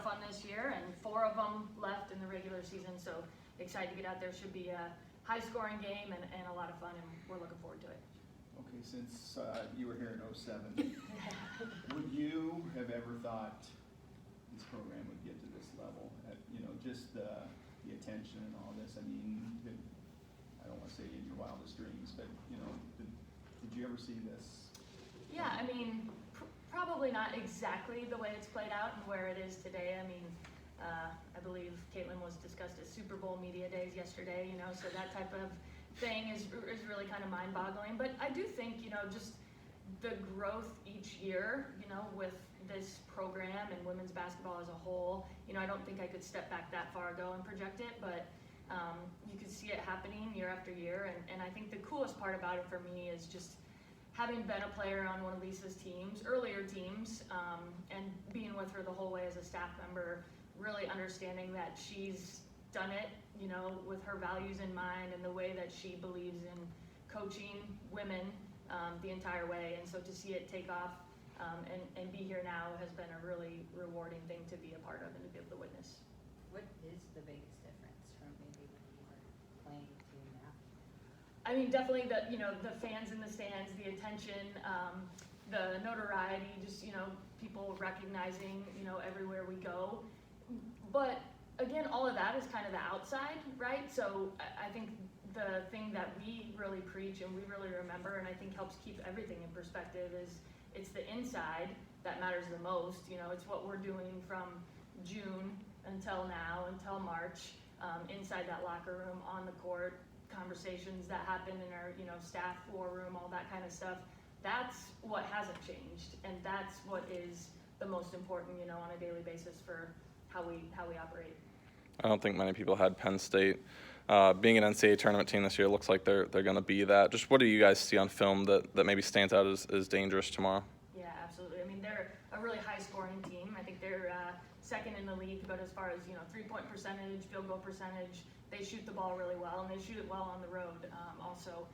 fun this year, and 4 of them left in the regular season, so excited to get out there. Should be a high-scoring game and a lot of fun, and we're looking forward to it. Okay, since you were here in 07, would you have ever thought this program would get to this level? Just the attention and all this. I mean, I don't want to say in your wildest dreams, but did you ever see this? Yeah, I mean, probably not exactly the way it's played out and where it is today. I mean, I believe Caitlin was discussed as Super Bowl media days yesterday, so that type of thing is really kind of mind-boggling. But I do think, just the growth each year, with this program and women's basketball as a whole, I don't think I could step back that far ago and project it, but you could see it happening year after year. And I think the coolest part about it for me is just having been a player on one of Lisa's teams, earlier teams, and being with her the whole way as a staff member, really understanding that she's done it, with her values in mind and the way that she believes in coaching women the entire way. And so to see it take off and be here now has been a really rewarding thing to be a part of and to be able to witness. What is the biggest difference from maybe when you were playing to now? I mean, definitely the fans in the stands, the attention, the notoriety, just, people recognizing, everywhere we go. But again, all of that is kind of the outside, right? So I think the thing that we really preach and we really remember, and I think helps keep everything in perspective, is it's the inside that matters the most. It's what we're doing from June until now, until March, inside that locker room, on the court, conversations that happen in our, staff war room, all that kind of stuff. That's what hasn't changed, and that's what is the most important, on a daily basis for how we operate. I don't think many people had Penn State being an NCAA tournament team this year. It looks like they're going to be that. Just what do you guys see on film that maybe stands out as dangerous tomorrow? Yeah, absolutely. I mean, they're a really high-scoring team. I think they're second in the league, but as far as, three-point percentage, field goal percentage, they shoot the ball really well, and they shoot it well on the road also.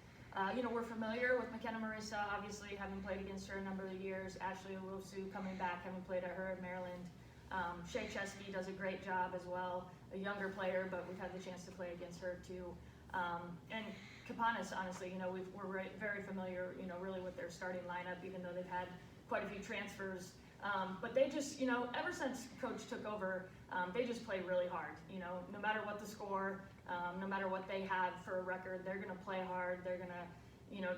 We're familiar with McKenna Marissa, obviously, having played against her a number of years. Ashley Owusu coming back, having played at her at Maryland. Shea Chesky does a great job as well, a younger player, but we've had the chance to play against her too. And Kapanis, honestly, we're very familiar, really with their starting lineup, even though they've had quite a few transfers. But they just, ever since Coach took over, they just play really hard. No matter what the score, no matter what they have for a record, they're going to play hard. They're going to,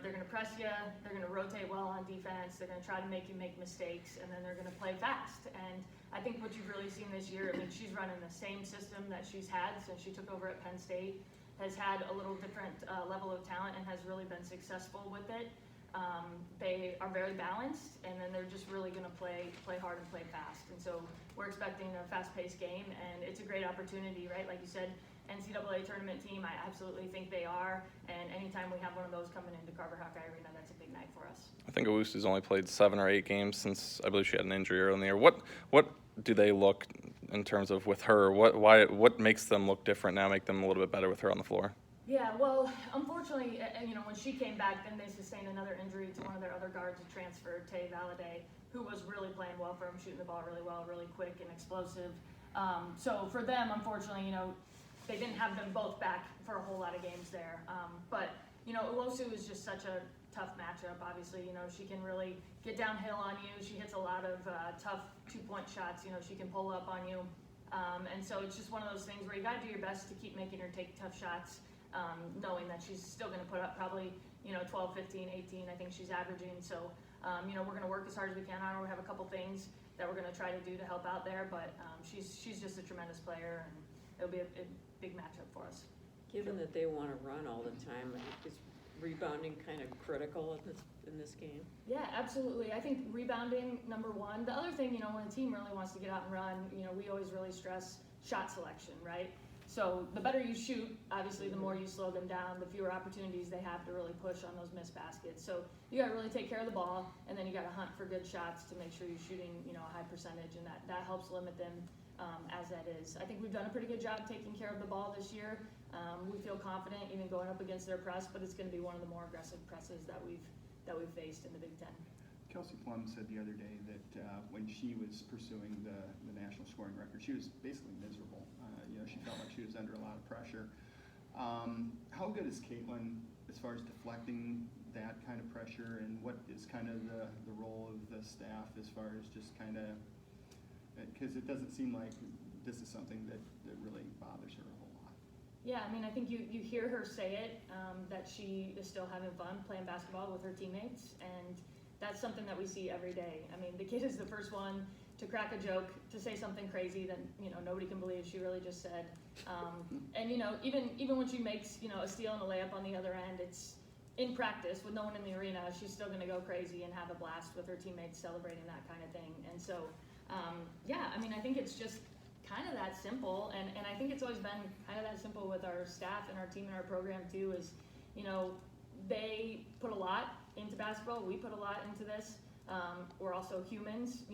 they're going to press you. They're going to rotate well on defense. They're going to try to make you make mistakes, and then they're going to play fast. And I think what you've really seen this year, I mean, she's running the same system that she's had since she took over at Penn State, has had a little different level of talent and has really been successful with it. They are very balanced, and then they're just really going to play hard and play fast. And so we're expecting a fast-paced game, and it's a great opportunity, right? Like you said, NCAA tournament team, I absolutely think they are, and anytime we have one of those coming into Carver-Hawkeye Arena, that's a big night for us. I think Owusu's only played 7 or 8 games since I believe she had an injury earlier in the year. What do they look in terms of with her? What makes them look different now, make them a little bit better with her on the floor? Yeah, well, unfortunately, when she came back, then they sustained another injury to one of their other guards who transferred, Tay Valladay, who was really playing well for them, shooting the ball really well, really quick and explosive. So for them, unfortunately, they didn't have them both back for a whole lot of games there. But Owusu is just such a tough matchup. Obviously, she can really get downhill on you. She hits a lot of tough 2-point shots. She can pull up on you. And so it's just one of those things where you got to do your best to keep making her take tough shots, knowing that she's still going to put up probably 12, 15, 18. I think she's averaging. So we're going to work as hard as we can on her. We have a couple things that we're going to try to do to help out there. But she's just a tremendous player, and it'll be a big matchup for us. Given that they want to run all the time, is rebounding kind of critical in this game? Yeah, absolutely. I think rebounding, number one. The other thing, when a team really wants to get out and run, we always really stress shot selection, right? So the better you shoot, obviously, the more you slow them down, the fewer opportunities they have to really push on those missed baskets. So you got to really take care of the ball, and then you got to hunt for good shots to make sure you're shooting, a high percentage, and that helps limit them as that is. I think we've done a pretty good job taking care of the ball this year. We feel confident even going up against their press, but it's going to be one of the more aggressive presses that we've faced in the Big Ten. Kelsey Plum said the other day that when she was pursuing the national scoring record, she was basically miserable. She felt like she was under a lot of pressure. How good is Caitlin as far as deflecting that kind of pressure, and what is kind of the role of the staff as far as just kind of, because it doesn't seem like this is something that really bothers her a whole lot. Yeah, I mean, I think you hear her say it, that she is still having fun playing basketball with her teammates, and that's something that we see every day. I mean, the kid is the first one to crack a joke, to say something crazy that, nobody can believe she really just said. And, even when she makes, a steal and a layup on the other end, it's in practice with no one in the arena, she's still going to go crazy and have a blast with her teammates celebrating that kind of thing. And so, yeah, I mean, I think it's just kind of that simple, and I think it's always been kind of that simple with our staff and our team and our program too, is, they put a lot into basketball, we put a lot into this. We're also humans,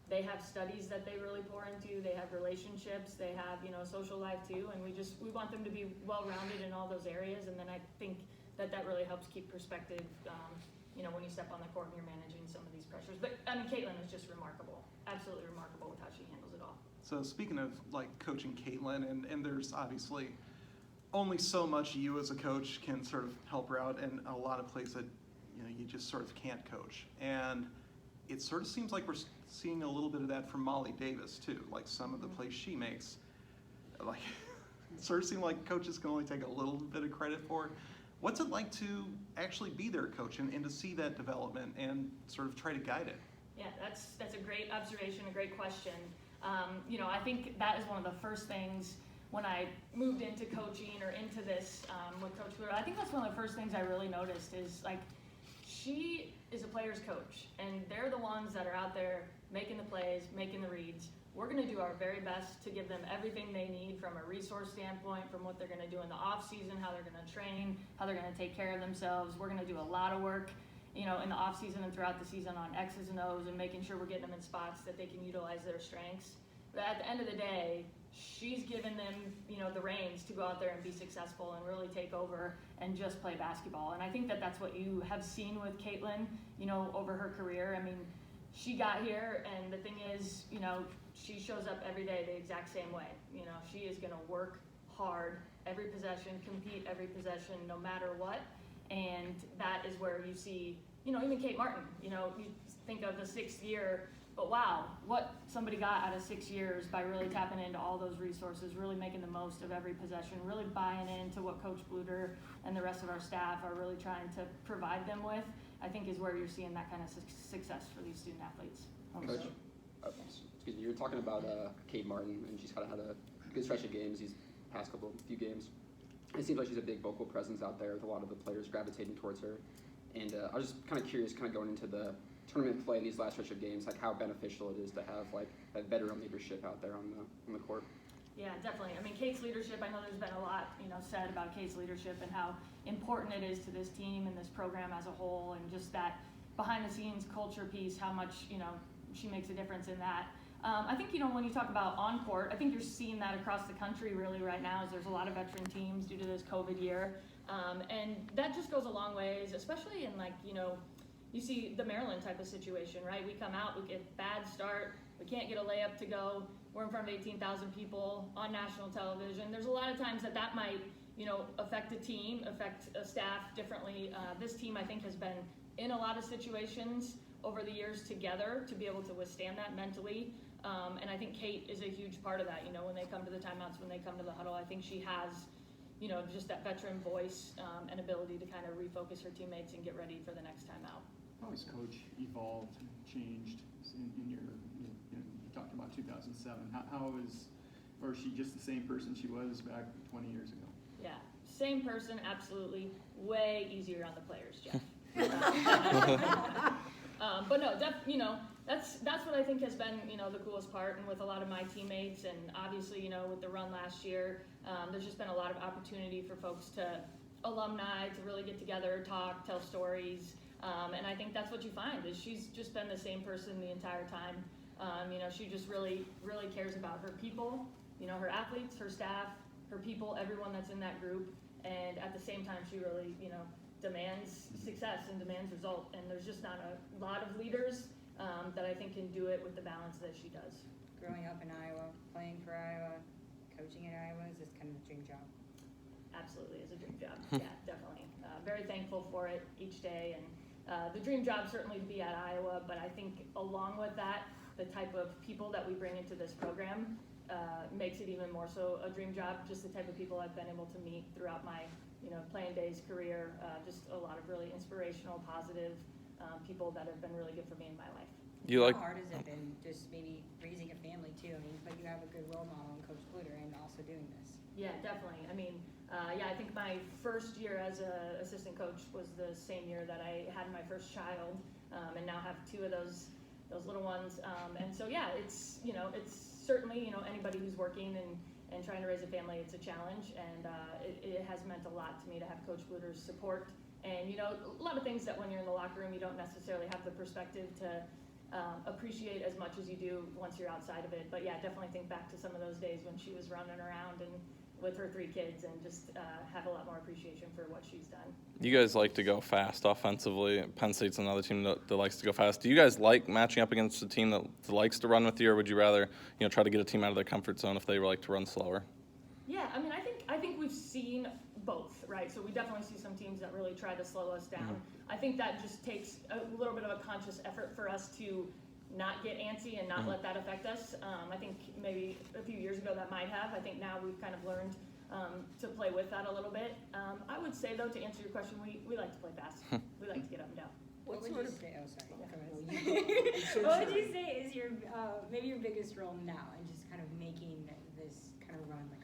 they have studies that they really pour into, they have relationships, they have, social life too, and we want them to be well-rounded in all those areas, and then I think that really helps keep perspective, when you step on the court and you're managing some of these pressures. But, I mean, Caitlin is just remarkable, absolutely remarkable with how she handles it all. So speaking of like coaching Caitlin, and there's obviously only so much you as a coach can sort of help her out, and a lot of plays that you just sort of can't coach. And it sort of seems like we're seeing a little bit of that from Molly Davis too. Like some of the plays she makes, like it sort of seems like coaches can only take a little bit of credit for. What's it like to actually be their coach and to see that development and sort of try to guide it? Yeah, that's a great observation, a great question. I think that is one of the first things when I moved into coaching or into this with Coach Bluder. I think that's one of the first things I really noticed is, like, she is a player's coach, and they're the ones that are out there making the plays, making the reads. We're going to do our very best to give them everything they need from a resource standpoint, from what they're going to do in the off season, how they're going to train, how they're going to take care of themselves. We're going to do a lot of work, in the off season and throughout the season on X's and O's and making sure we're getting them in spots that they can utilize their strengths. But at the end of the day, she's given them, the reins to go out there and be successful and really take over and just play basketball. And I think that that's what you have seen with Caitlin, over her career. I mean, she got here, and the thing is, she shows up every day the exact same way. She is going to work hard every possession, compete every possession, no matter what. And that is where you see, even Kate Martin, you think of the 6th year, but wow, what somebody got out of 6 years by really tapping into all those resources, really making the most of every possession, really buying into what Coach Bluder and the rest of our staff are really trying to provide them with, I think is where you're seeing that kind of success for these student athletes. Coach, excuse me, you were talking about Kate Martin, and she's kind of had a good stretch of games these past few games. It seems like she's a big vocal presence out there with a lot of the players gravitating towards her. And I was just kind of curious, kind of going into the tournament play in these last stretch of games, like how beneficial it is to have like that veteran leadership out there on the court. Yeah, definitely. I mean, Kate's leadership, I know there's been a lot, said about Kate's leadership and how important it is to this team and this program as a whole, and just that behind the scenes culture piece, how much, she makes a difference in that. I think, when you talk about on court, I think you're seeing that across the country really right now, is there's a lot of veteran teams due to this COVID year. And that just goes a long ways, especially in you see the Maryland type of situation, right? We come out, we get a bad start, we can't get a layup to go, we're in front of 18,000 people on national television. There's a lot of times that might, affect a team, affect a staff differently. This team, I think, has been in a lot of situations over the years together to be able to withstand that mentally. And I think Kate is a huge part of that, when they come to the timeouts, when they come to the huddle. I think she has, just that veteran voice and ability to kind of refocus her teammates and get ready for the next time out. How has Coach evolved, changed in your, you talked about 2007. How is, or is she just the same person she was back 20 years ago? Yeah, same person, absolutely. Way easier on the players, Jeff. But no, that's what I think has been, the coolest part, and with a lot of my teammates, and obviously, with the run last year, there's just been a lot of opportunity for folks alumni to really get together, talk, tell stories, and I think that's what you find, is she's just been the same person the entire time. She just really, really cares about her people, her athletes, her staff, her people, everyone that's in that group, and at the same time, she really, demands success and demands result, and there's just not a lot of leaders that I think can do it with the balance that she does. Growing up in Iowa, playing for Iowa, coaching at Iowa is just kind of a dream job. Absolutely is a dream job. Yeah, definitely. Very thankful for it each day, and the dream job certainly to be at Iowa, but I think along with that, the type of people that we bring into this program makes it even more so a dream job. Just the type of people I've been able to meet throughout my playing days career, just a lot of really inspirational, positive people that have been really good for me in my life. How hard has it been just maybe raising a family too? I mean, but you have a good role model in Coach Bluter and also doing this. Yeah, definitely. I mean, I think my first year as an assistant coach was the same year that I had my first child, and now have two of those little ones. And so yeah, it's certainly anybody who's working and trying to raise a family, it's a challenge, and it has meant a lot to me to have Coach Bluter's support. And a lot of things that when you're in the locker room you don't necessarily have the perspective to appreciate as much as you do once you're outside of it. But yeah, definitely think back to some of those days when she was running around and with her 3 kids, and just have a lot more appreciation for what she's done. You guys like to go fast offensively. Penn State's another team that likes to go fast. Do you guys like matching up against a team that likes to run with you, or would you rather try to get a team out of their comfort zone if they like to run slower? Yeah, I mean, I think we've seen both, right? So we definitely see some teams that really try to slow us down. Mm-hmm. I think that just takes a little bit of a conscious effort for us to not get antsy and not let that affect us. I think maybe a few years ago that might have. I think now we've kind of learned to play with that a little bit. I would say though, to answer your question, we like to play fast. We like to get up and down. What would sort you of- say? Oh, sorry. Yeah. Go ahead. What would you say is your maybe your biggest role now in just kind of making this kind of run the